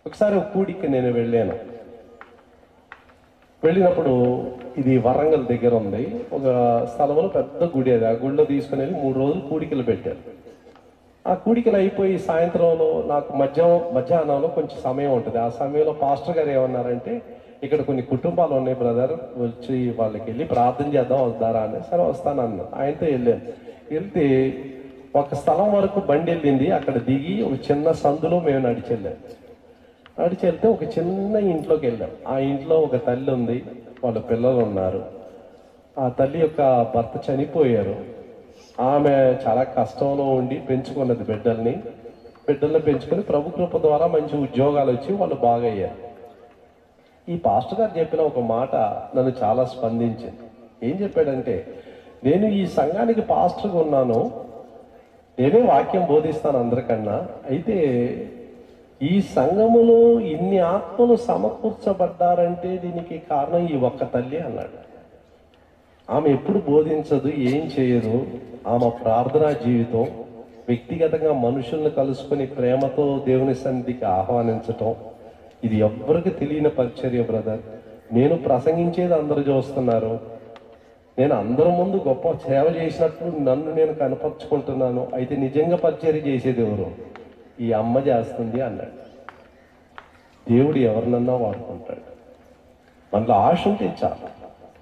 ఒకసారి ఒక కూడికి నేను వెళ్ళినప్పుడు ఇది వరంగల్ దగ్గర ఉంది, ఒక స్థలంలో పెద్ద గుడి, అది ఆ గుడిలో తీసుకుని వెళ్ళి 3 రోజులు కూడికలు పెట్టారు. ఆ కూడికలు అయిపోయి సాయంత్రంలో నాకు మధ్యాహ్నంలో కొంచెం సమయం ఉంటుంది. ఆ సమయంలో పాస్టర్ గారు ఏమన్నారంటే, ఇక్కడ కొన్ని కుటుంబాలు ఉన్నాయి బ్రదర్, వచ్చి వాళ్ళకి వెళ్ళి ప్రార్థన చేద్దాం, వస్తారా అని. సరే వస్తానన్నా. ఆయనతో వెళ్తే ఒక స్థలం వరకు బండి వెళ్ళింది. అక్కడ దిగి ఒక చిన్న సందులో మేము నడిచి వెళ్తే ఒక చిన్న ఇంట్లోకి వెళ్ళాం. ఆ ఇంట్లో ఒక తల్లి ఉంది, వాళ్ళ పిల్లలు ఉన్నారు. ఆ తల్లి యొక్క భర్త చనిపోయారు. ఆమె చాలా కష్టంలో ఉండి పెంచుకున్నది బిడ్డల్ని పెంచుకొని ప్రభు కృప ద్వారా మంచి ఉద్యోగాలు వచ్చి వాళ్ళు బాగయ్యారు. ఈ పాస్టర్ గారు చెప్పిన ఒక మాట నన్ను చాలా స్పందించింది. ఏం చెప్పాడంటే, నేను ఈ సంఘానికి పాస్టర్గా ఉన్నాను, నేనే వాక్యం బోధిస్తాను అందరికన్నా, అయితే ఈ సంఘములో ఇన్ని ఆత్మలు సమకూర్చబడ్డారంటే దీనికి కారణం ఈ ఒక్క తల్లి అన్నాడు. ఆమె ఎప్పుడు బోధించదు, ఏం చేయదు. ఆమె ప్రార్థనా జీవితం, వ్యక్తిగతంగా మనుషుల్ని కలుసుకొని ప్రేమతో దేవుని సన్నిధికి ఆహ్వానించటం, ఇది ఎవ్వరికి తెలియని పరిచర్య బ్రదర్. నేను ప్రసంగించేది అందరూ చూస్తున్నారు, నేను అందరి ముందు గొప్ప సేవ చేసినట్లు నన్ను నేను కనపరుచుకుంటున్నాను, అయితే నిజంగా పరిచర్య చేసేది ఎవరు? ఈ అమ్మ చేస్తుంది అన్నాడు. దేవుడు ఎవరినన్నా వాడుకుంటాడు. మనలో ఆశ ఉంటే చాలు.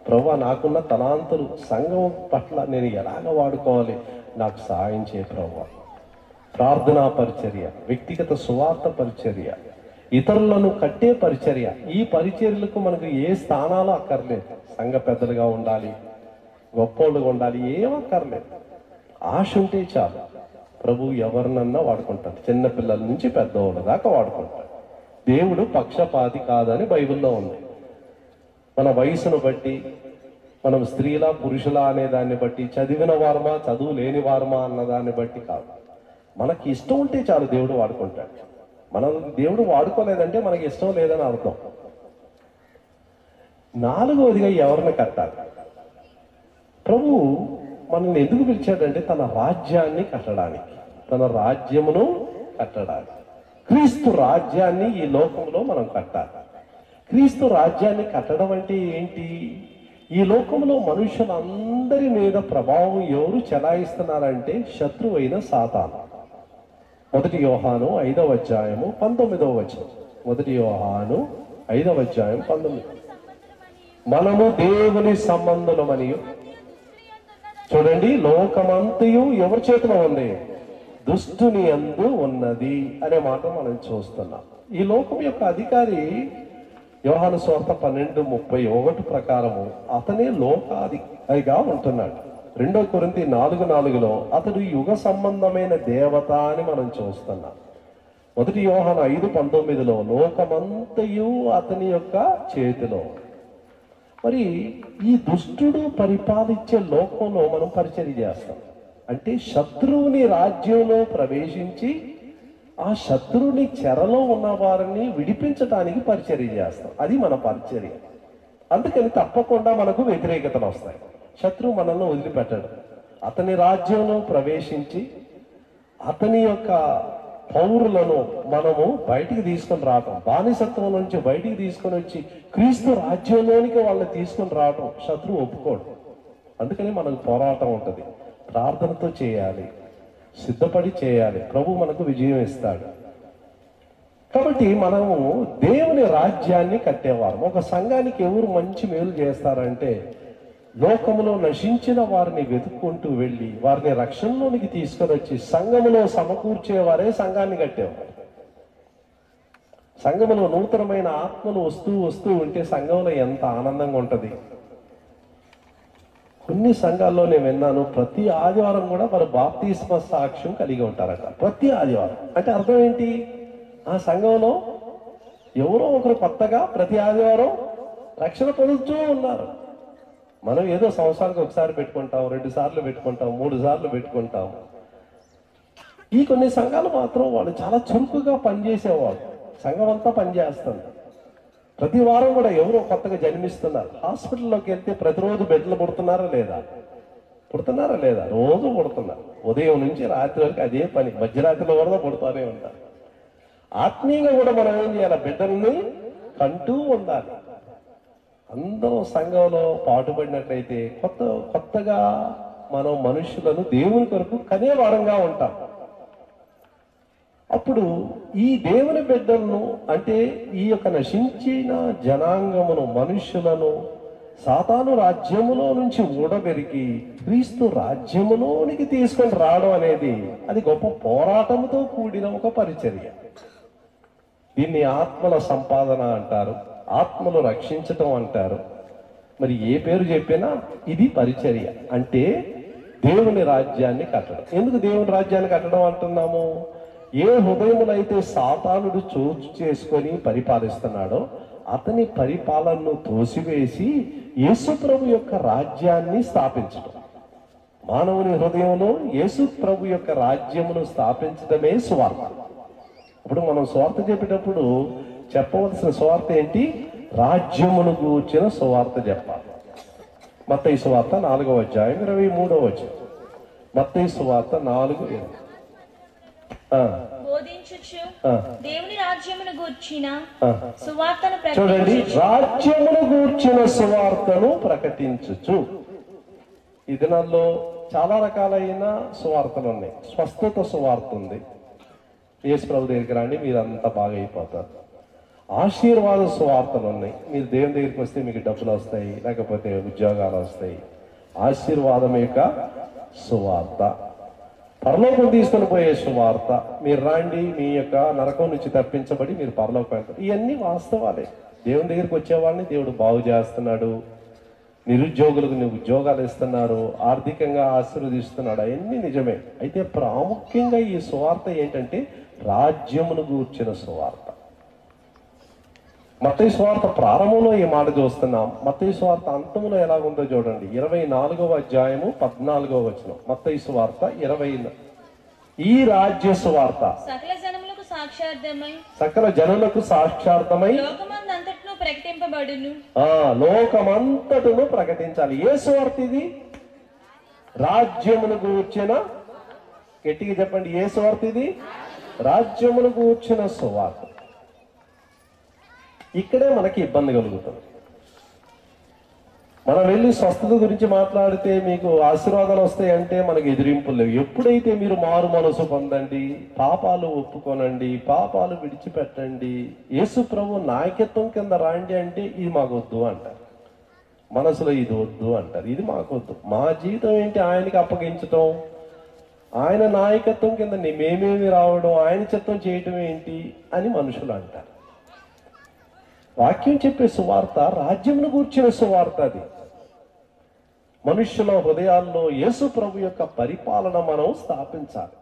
ప్రభువా, నాకున్న తలాంతులు సంఘం పట్ల నేను ఎలాగ వాడుకోవాలి, నాకు సహాయం చేయ ప్రభువా. ప్రార్థనా పరిచర్య, వ్యక్తిగత సువార్త పరిచర్య, ఇతరులను కట్టే పరిచర్య, ఈ పరిచర్యలకు మనకు ఏ స్థానాలు అక్కర్లేదు. సంఘ పెద్దలుగా ఉండాలి, గొప్పోళ్ళుగా ఉండాలి, ఏమక్కర్లేదు. ఆశ ఉంటే చాలు. ప్రభు ఎవరినన్నా వాడుకుంటాడు. చిన్నపిల్లల నుంచి పెద్దవాళ్ళ దాకా వాడుకుంటాడు. దేవుడు పక్షపాతి కాదని బైబిల్లో ఉంది. మన వయసును బట్టి, మనం స్త్రీలా పురుషులా అనే దాన్ని బట్టి, చదివిన వారమా చదువు లేని వారమా అన్న దాన్ని బట్టి కాదు. మనకి ఇష్టం ఉంటే చాలు దేవుడు వాడుకుంటాడు. మనం దేవుడు వాడుకోలేదంటే మనకి ఇష్టం లేదని అర్థం. 4వదిగా ఎవరిని కట్టాలి? ప్రభు మనల్ని ఎందుకు పిలిచాడంటే తన రాజ్యాన్ని కట్టడానికి, తన రాజ్యమును కట్టడానికి. క్రీస్తు రాజ్యాన్ని ఈ లోకంలో మనం కట్టాలి. క్రీస్తు రాజ్యాన్ని కట్టడం అంటే ఏంటి? ఈ లోకంలో మనుషులందరి మీద ప్రభావం ఎవరు చెలాయిస్తున్నారంటే శత్రువు అయిన సాతాను. 1 యోహాను 5వ అధ్యాయము 19వ వచనం. 1 యోహాను 5వ అధ్యాయం 19. మనము దేవుని సంబంధులమని. చూడండి, లోకమంతయు ఎవరి చేతిలో ఉంది? దుష్టుని యందు ఉన్నది అనే మాట మనం చూస్తున్నాం. ఈ లోకం యొక్క అధికారి యోహాను సువార్త 12:31 ప్రకారము అతనే లోకాధికారిగా ఉంటున్నాడు. 2 కొరింథీ 4:4 అతడు యుగ సంబంధమైన దేవత అని మనం చూస్తున్నాం. 1 యోహాను 5:19 లోకమంతయు అతని యొక్క చేతిలో. మరి ఈ దుష్టుడు పరిపాలించే లోకంలో మనం పరిచర్య చేస్తాం. అంటే శత్రువుని రాజ్యంలో ప్రవేశించి ఆ శత్రువుని చెరలో ఉన్న వారిని విడిపించడానికి పరిచర్య చేస్తాం. అది మన పరిచర్య. అందుకని తప్పకుండా మనకు వ్యతిరేకతలు వస్తాయి. శత్రువు మనల్ని వదిలిపెట్టడు. అతని రాజ్యంలో ప్రవేశించి అతని యొక్క పౌరులను మనము బయటికి తీసుకొని రావటం, బానిసత్వం నుంచి బయటికి తీసుకొని వచ్చి క్రీస్తు రాజ్యంలోనికి వాళ్ళని తీసుకొని రావటం శత్రువు ఒప్పుకోడు. అందుకని మనకు పోరాటం ఉంటుంది. ప్రార్థనతో చేయాలి, సిద్ధపడి చేయాలి. ప్రభు మనకు విజయం ఇస్తాడు. కాబట్టి మనము దేవుని రాజ్యాన్ని కట్టేవారు. ఒక సంఘానికి ఎవరు మంచి మేలు చేస్తారంటే, లోకములో నశించిన వారిని వెతుక్కుంటూ వెళ్ళి వారిని రక్షణలోనికి తీసుకొని వచ్చి సంఘములో సమకూర్చేవారే సంఘాన్ని కట్టేవారు. సంఘములో నూతనమైన ఆత్మలు వస్తూ ఉంటే సంఘంలో ఎంత ఆనందంగా ఉంటది. కొన్ని సంఘాల్లో నేను విన్నాను, ప్రతి ఆదివారం కూడా వారు బాప్తిస్మ సాక్ష్యం కలిగి ఉంటారట. ప్రతి ఆదివారం అంటే అర్థం ఏంటి? ఆ సంఘంలో ఎవరో ఒకరు కొత్తగా ప్రతి ఆదివారం రక్షణ పొందుతూ ఉన్నారు. మనం ఏదో సంవత్సరానికి ఒకసారి పెట్టుకుంటాం, 2 సార్లు పెట్టుకుంటాం, 3 సార్లు పెట్టుకుంటాం. ఈ కొన్ని సంఘాలు మాత్రం వాళ్ళు చాలా చురుకుగా పనిచేసేవాళ్ళు. సంఘం అంతా పనిచేస్తుంది. ప్రతి వారం కూడా ఎవరో కొత్తగా జన్మిస్తున్నారు. హాస్పిటల్లోకి వెళ్తే ప్రతిరోజు బెడ్లు పుడుతున్నారా లేదా? రోజు పుడుతున్నారు. ఉదయం నుంచి రాత్రి వరకు అదే పని. మధ్యరాత్రిలో కూడా పుడుతూనే ఉంటారు. ఆత్మీయంగా కూడా మనం ఏం చేయాలి? బిడ్డల్ని కంటూ ఉండాలి. అందరం సంఘంలో పాటుపడినట్లయితే కొత్తగా మనం మనుషులను దేవుని కొరకు కనేవారంగా ఉంటాం. అప్పుడు ఈ దేవుని బిడ్డలను, అంటే ఈ యొక్క నశించిన జనాంగమును, మనుషులను సాతాను రాజ్యములో నుంచి ఊడబెరికి క్రీస్తు రాజ్యములోనికి తీసుకొని రావడం అనేది అది గొప్ప పోరాటంతో కూడిన ఒక పరిచర్య. దీన్ని ఆత్మల సంపాదన అంటారు, ఆత్మలు రక్షించటం అంటారు. మరి ఏ పేరు చెప్పినా ఇది పరిచర్య, అంటే దేవుని రాజ్యాన్ని కట్టడం. ఎందుకు దేవుని రాజ్యాన్ని కట్టడం అంటున్నాము? ఏ హృదయములైతే సాతానుడు చోటు చేసుకొని పరిపాలిస్తున్నాడో అతని పరిపాలనను తోసివేసి యేసు ప్రభు యొక్క రాజ్యాన్ని స్థాపించడం. మానవుని హృదయంలో యేసు ప్రభు యొక్క రాజ్యమును స్థాపించడమే సువార్త. ఇప్పుడు మనం సువార్త చెప్పేటప్పుడు చెప్పవలసిన సువార్త ఏంటి? రాజ్యమును గూర్చిన సువార్త చెప్పాలి. మత్తయి సువార్త 4వ అధ్యాయం 23వ వచనం. మత్తయి సువార్త 4:7. బోధించుచు దేవుని రాజ్యమును గూర్చిన సువార్తను చూడండి, రాజ్యమును గూర్చిన సువార్తను ప్రకటించుచు. ఈ దినాల్లో చాలా రకాలైన సువార్తలు ఉన్నాయి. స్వస్థత సువార్త ఉంది, యేసు ప్రభు దగ్గరికి రండి మీరంతా బాగా అయిపోతారు. ఆశీర్వాద సువార్తలు ఉన్నాయి, మీరు దేవుని దగ్గరికి వస్తే మీకు డబ్బులు వస్తాయి, లేకపోతే ఉద్యోగాలు వస్తాయి. ఆశీర్వాదం యొక్క సువార్త. పరలోకం తీసుకొని పోయే సువార్త, మీరు రాండి మీ యొక్క నరకం నుంచి తప్పించబడి మీరు పరలోకం వెళ్తారు. ఇవన్నీ వాస్తవాలే. దేవుని దగ్గరికి వచ్చేవాడిని దేవుడు బాగు చేస్తున్నాడు, నిరుద్యోగులకు ఉద్యోగాలు ఇస్తున్నారు, ఆర్థికంగా ఆశీర్వదిస్తున్నాడు, అవన్నీ నిజమే. అయితే ప్రాముఖ్యంగా ఈ సువార్త ఏంటంటే రాజ్యమును గూర్చిన సువార్త. మత్తయి సువార్త ప్రారంభంలో ఈ మాట చూస్తున్నాం. మత్తయి సువార్త అంతములో ఎలాగుందో చూడండి. 24వ అధ్యాయము 14వ వచనం. మత్తయి సువార్త 20. ఈ రాజ్య సువార్త సకల జనములకు సాక్షార్థమై సకల జనులకు సాక్షార్థమై లోకమందంతటను ప్రకటింపబడును. లోకమంతటను ప్రకటించాలి. ఏ సువార్త ఇది? రాజ్యమును గూర్చిన, గట్టిగా చెప్పండి, ఏ సువార్త ఇది? రాజ్యమును గూర్చిన సువార్త. ఇక్కడే మనకి ఇబ్బంది కలుగుతుంది. మనం వెళ్ళి స్వస్థత గురించి మాట్లాడితే మీకు ఆశీర్వాదాలు వస్తాయంటే మనకి ఎదిరింపులు లేవు. ఎప్పుడైతే మీరు మారు మనసు పొందండి, పాపాలు ఒప్పుకోనండి, పాపాలు విడిచిపెట్టండి, యేసు ప్రభు నాయకత్వం కింద రాండి అంటే ఇది మాకు వద్దు అంటారు. మనసులో ఇది వద్దు అంటారు, ఇది మాకు వద్దు. మా జీవితం ఏంటి? ఆయనకి అప్పగించటం, ఆయన నాయకత్వం కింద మేమేమి రావడం, ఆయన చిత్తం చేయటం ఏంటి అని మనుషులు అంటారు. వాక్యం చెప్పే సువార్త రాజ్యమును గూర్చిన సువార్త. అది మనుష్యుల హృదయాల్లో యేసు ప్రభు యొక్క పరిపాలన మనం స్థాపించాలి.